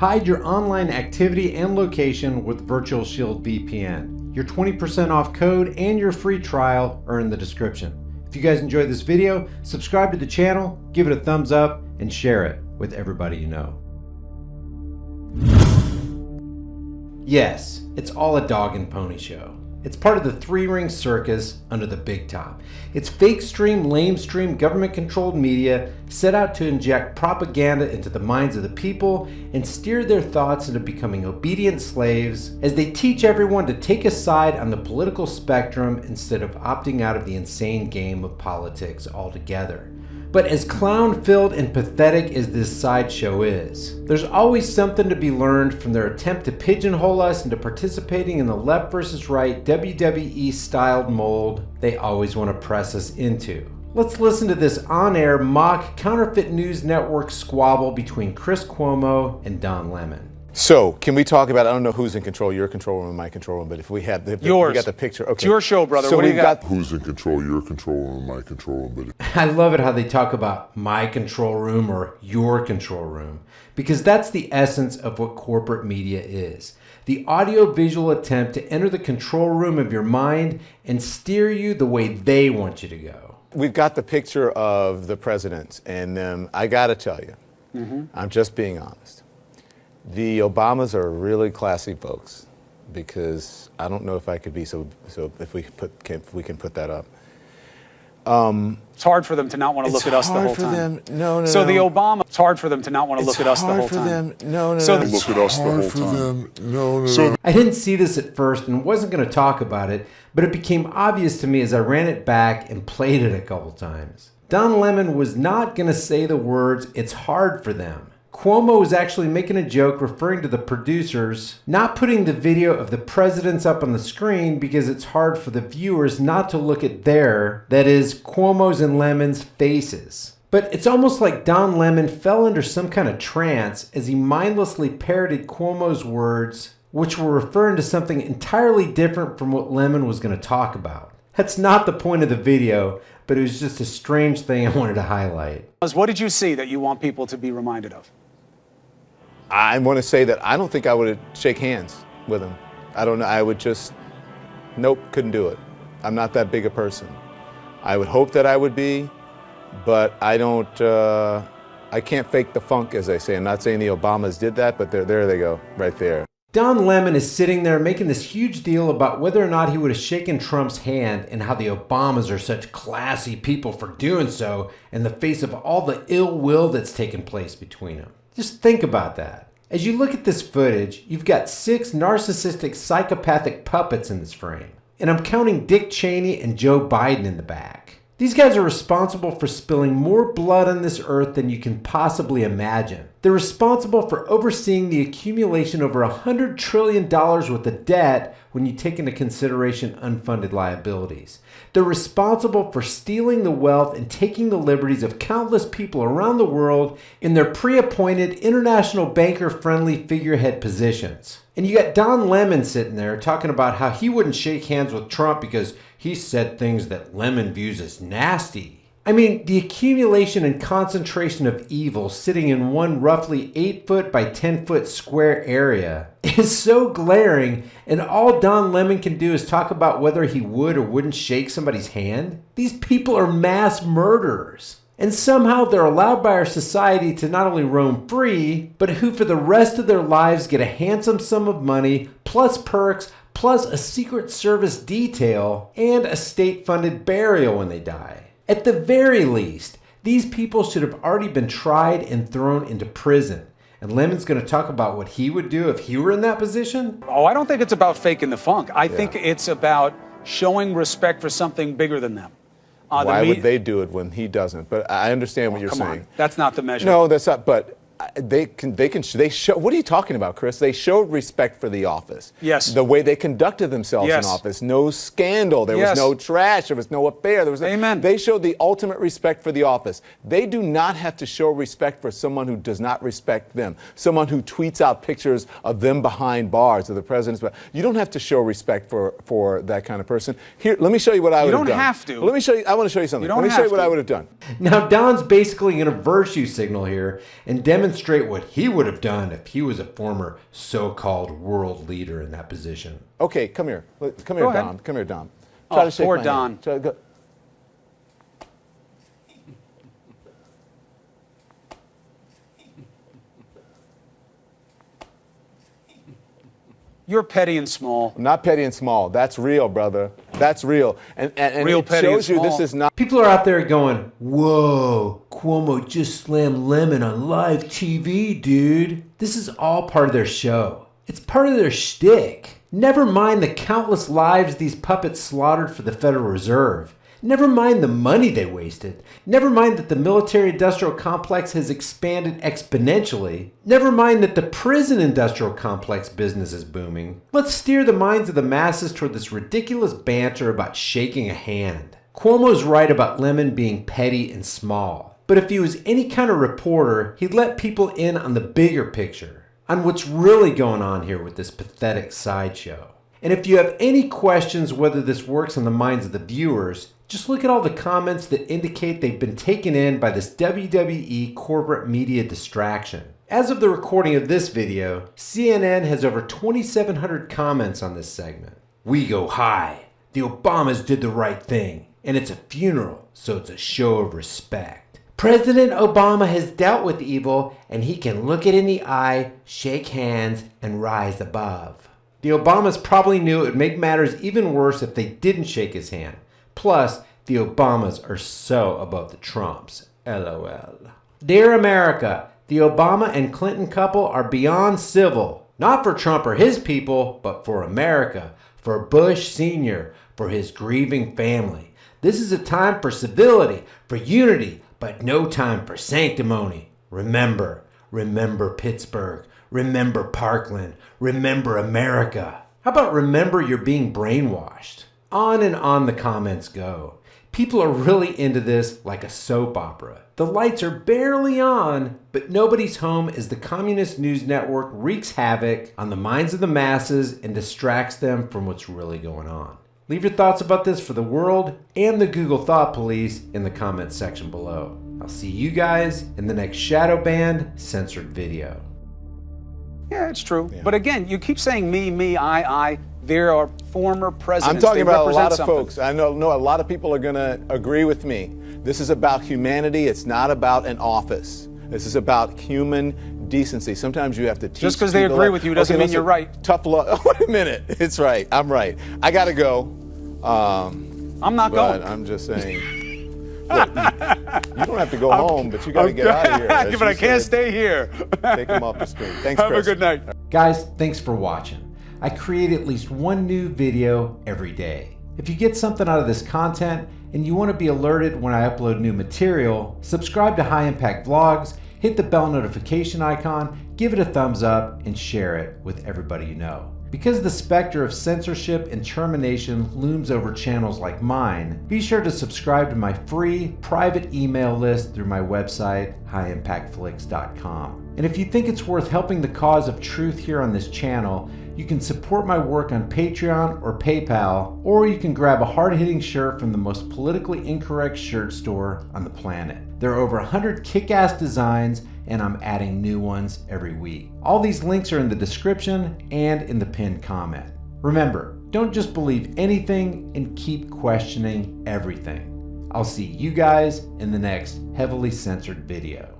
Hide your online activity and location with Virtual Shield VPN. Your 20% off code and your free trial are in the description. If you guys enjoyed this video, subscribe to the channel, give it a thumbs up, and share it with everybody you know. Yes, it's all a dog and pony show. It's part of the three-ring circus under the big top. It's fake stream, lame stream, government-controlled media set out to inject propaganda into the minds of the people and steer their thoughts into becoming obedient slaves as they teach everyone to take a side on the political spectrum instead of opting out of the insane game of politics altogether. But as clown-filled and pathetic as this sideshow is, there's always something to be learned from their attempt to pigeonhole us into participating in the left versus right WWE-styled mold they always want to press us into. Let's listen to this on-air mock counterfeit news network squabble between Chris Cuomo and Don Lemon. So, can we talk about, I don't know who's in control, your control room, my control room, but if we had we got the picture. Okay. It's your show, brother. So what do you got? Who's in control, your control room, my control room, but I love it how they talk about my control room or your control room, because that's the essence of what corporate media is. The audio-visual attempt to enter the control room of your mind and steer you the way they want you to go. We've got the picture of the president, and I gotta tell you, I'm just being honest. The Obamas are really classy folks, because I don't know if I could be so if we can put that up. It's hard for them to not want to look at us the whole time. No. So the Obama, it's hard for them to not want to look at us the whole time. No. So look at us the whole time. No. I didn't see this at first and wasn't going to talk about it, but it became obvious to me as I ran it back and played it a couple times. Don Lemon was not going to say the words, "It's hard for them." Cuomo was actually making a joke referring to the producers not putting the video of the presidents up on the screen because it's hard for the viewers not to look at their, that is, Cuomo's and Lemon's faces. But it's almost like Don Lemon fell under some kind of trance as he mindlessly parroted Cuomo's words, which were referring to something entirely different from what Lemon was going to talk about. That's not the point of the video, but it was just a strange thing I wanted to highlight. what did you see that you want people to be reminded of? I want to say that I don't think I would shake hands with him. I don't know. I would just, nope, couldn't do it. I'm not that big a person. I would hope that I would be, but I don't, I can't fake the funk, as they say. I'm not saying the Obamas did that, but there they go, right there. Don Lemon is sitting there making this huge deal about whether or not he would have shaken Trump's hand and how the Obamas are such classy people for doing so in the face of all the ill will that's taken place between them. Just think about that. As you look at this footage, you've got 6 narcissistic psychopathic puppets in this frame. And I'm counting Dick Cheney and Joe Biden in the back. These guys are responsible for spilling more blood on this earth than you can possibly imagine. They're responsible for overseeing the accumulation of over $100 trillion worth of debt when you take into consideration unfunded liabilities. They're responsible for stealing the wealth and taking the liberties of countless people around the world in their pre-appointed international banker-friendly figurehead positions. And you got Don Lemon sitting there talking about how he wouldn't shake hands with Trump because he said things that Lemon views as nasty. I mean, the accumulation and concentration of evil sitting in one roughly 8-foot by 10-foot square area is so glaring, and all Don Lemon can do is talk about whether he would or wouldn't shake somebody's hand. These people are mass murderers. And somehow they're allowed by our society to not only roam free, but who for the rest of their lives get a handsome sum of money, plus perks, plus a Secret Service detail, and a state-funded burial when they die. At the very least, these people should have already been tried and thrown into prison. And Lemon's going to talk about what he would do if he were in that position? Oh, I don't think it's about faking the funk. I think it's about showing respect for something bigger than them. Why would they do it when he doesn't? But I understand what you're saying. saying. On. That's not the measure. No, that's not. But they show. What are you talking about, Chris? They showed respect for the office. Yes. The way they conducted themselves in office. No scandal. There was no trash. There was no affair. There was. Amen. They showed the ultimate respect for the office. They do not have to show respect for someone who does not respect them. Someone who tweets out pictures of them behind bars of the president's. You don't have to show respect for that kind of person. Here, let me show you what I would have done. You don't have to. Let me show you. I want to show you something. Let me show you what I would have done. Now, Don's basically going to virtue signal here and demonstrate demonstrate what he would have done if he was a former so-called world leader in that position. Okay, come here. Come here, Dom. Come here, Dom. Oh, poor Don. You're petty and small. I'm not petty and small. That's real, brother. That's real. And Real it petty shows and you this small. is not. People are out there going, whoa, Cuomo just slammed Lemon on live TV, dude. This is all part of their show. It's part of their shtick. Never mind the countless lives these puppets slaughtered for the Federal Reserve. Never mind the money they wasted. Never mind that the military-industrial complex has expanded exponentially. Never mind that the prison-industrial complex business is booming. Let's steer the minds of the masses toward this ridiculous banter about shaking a hand. Cuomo's right about Lemon being petty and small. But if he was any kind of reporter, he'd let people in on the bigger picture, on what's really going on here with this pathetic sideshow. And if you have any questions whether this works on the minds of the viewers, just look at all the comments that indicate they've been taken in by this WWE corporate media distraction. As of the recording of this video, CNN has over 2,700 comments on this segment. We go high. The Obamas did the right thing. And it's a funeral, so it's a show of respect. President Obama has dealt with evil, and he can look it in the eye, shake hands, and rise above. The Obamas probably knew it would make matters even worse if they didn't shake his hand. Plus, the Obamas are so above the Trumps. LOL. Dear America, the Obama and Clinton couple are beyond civil. Not for Trump or his people, but for America, for Bush Sr., for his grieving family. This is a time for civility, for unity, but no time for sanctimony. Remember Pittsburgh. Remember Parkland. Remember America. How about remember you're being brainwashed? On and on the comments go. People are really into this like a soap opera. The lights are barely on, but nobody's home as the Communist News Network wreaks havoc on the minds of the masses and distracts them from what's really going on. Leave your thoughts about this for the world and the Google Thought Police in the comments section below. I'll see you guys in the next shadow banned censored video. Yeah, it's true. Yeah. But again, you keep saying me, I. There are former presidents. I'm talking They about a lot of represent folks. I know a lot of people are going to agree with me. This is about humanity. It's not about an office. This is about human decency. Sometimes you have to teach. Just because they agree with you doesn't mean you're right. Tough love. Wait a minute. It's right. I'm right. I got to go. I'm not going. I'm just saying. Look, you don't have to go home, but you got to get out of here. But I can't stay here. Take them off the screen. Thanks, Have Chris. a good night. Guys, thanks for watching. I create at least one new video every day. If you get something out of this content and you want to be alerted when I upload new material, subscribe to High Impact Vlogs, hit the bell notification icon, give it a thumbs up, and share it with everybody you know. Because the specter of censorship and termination looms over channels like mine, be sure to subscribe to my free private email list through my website, highimpactflix.com. And if you think it's worth helping the cause of truth here on this channel, you can support my work on Patreon or PayPal, or you can grab a hard-hitting shirt from the most politically incorrect shirt store on the planet. There are over 100 kick-ass designs, and I'm adding new ones every week. All these links are in the description and in the pinned comment. Remember, don't just believe anything and keep questioning everything. I'll see you guys in the next heavily censored video.